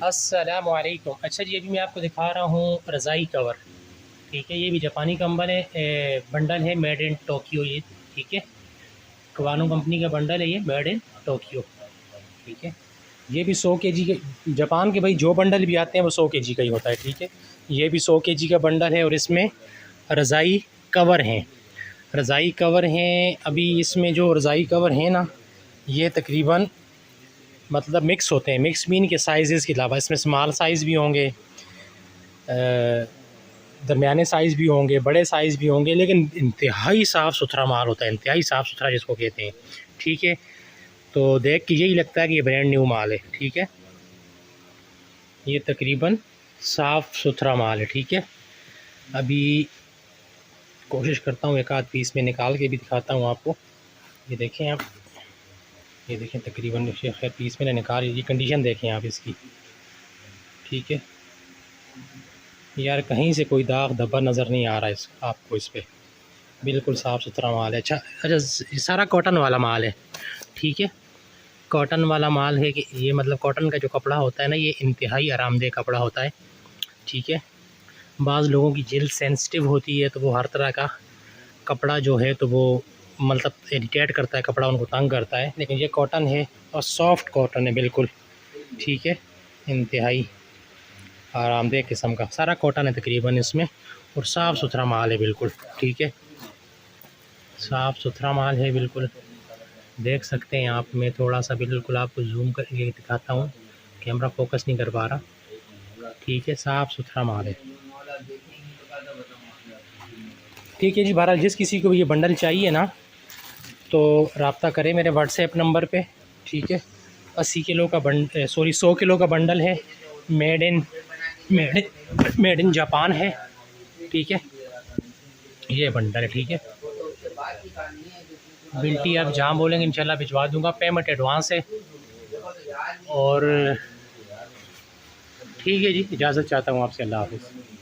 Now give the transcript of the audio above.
अस्सलामु अलैकुम। अच्छा जी, अभी मैं आपको दिखा रहा हूँ रज़ाई कवर। ठीक है, ये भी जापानी कंबल है, बंडल है मेड इन टोक्यो ये। ठीक है, कवानो कंपनी का बंडल है ये, मेड इन टोक्यो। ठीक है, ये भी 100 kg के, जापान के भाई जो बंडल भी आते हैं वो 100 kg का ही होता है। ठीक है, ये भी 100 kg का बंडल है और इसमें रज़ाई कवर हैं। रज़ाई कवर हैं, अभी इसमें जो रज़ाई कवर हैं ना, ये तकरीबन मतलब मिक्स होते हैं। मिक्स मीन के साइज़ के अलावा इसमें स्मॉल साइज़ भी होंगे, दरमियाने साइज़ भी होंगे, बड़े साइज़ भी होंगे, लेकिन इंतहाई साफ़ सुथरा माल होता है, इंतहाई साफ़ सुथरा जिसको कहते हैं। ठीक है, तो देख के यही लगता है कि ये ब्रांड न्यू माल है। ठीक है, ये तकरीबन साफ़ सुथरा माल है। ठीक है, अभी कोशिश करता हूँ एक आध पीस में निकाल के भी दिखाता हूँ आपको। ये देखें आप, ये देखें तकरीबन खैर पीस मैंने निकाल, ये कंडीशन देखें आप इसकी। ठीक है यार, कहीं से कोई दाग धब्बा नज़र नहीं आ रहा है आपको इस पर, बिल्कुल साफ़ सुथरा माल है। अच्छा अच्छा, ये सारा कॉटन वाला माल है। ठीक है, कॉटन वाला माल है कि ये मतलब कॉटन का जो कपड़ा होता है ना, ये इंतहाई आरामदेह कपड़ा होता है। ठीक है, बाज़ लोगों की जल्द सेंसिटिव होती है तो वो हर तरह का कपड़ा जो है तो वो मतलब इरिटेट करता है, कपड़ा उनको तंग करता है, लेकिन ये कॉटन है और सॉफ्ट कॉटन है बिल्कुल। ठीक है, इंतहाई आरामदेह किस्म का सारा कॉटन है तकरीबन इसमें, और साफ़ सुथरा माल है बिल्कुल। ठीक है, साफ़ सुथरा माल है बिल्कुल, देख सकते हैं आप। मैं थोड़ा सा बिल्कुल आपको जूम करके दिखाता हूँ, कैमरा फोकस नहीं कर पा रहा। ठीक है, साफ़ सुथरा माल है। ठीक है जी, बहरहाल जिस किसी को भी ये बंडल चाहिए ना, तो रब्ता करें मेरे व्हाट्सएप नंबर पे। ठीक है, 80 किलो का 100 किलो का बंडल है, made in made in Japan है। ठीक है, ये बंडल है। ठीक है, बिल्टी आप जहाँ बोलेंगे इंशाल्लाह भिजवा दूंगा, पेमेंट एडवांस है। और ठीक है जी, इजाज़त चाहता हूँ आपसे। अल्लाह हाफ़िज़।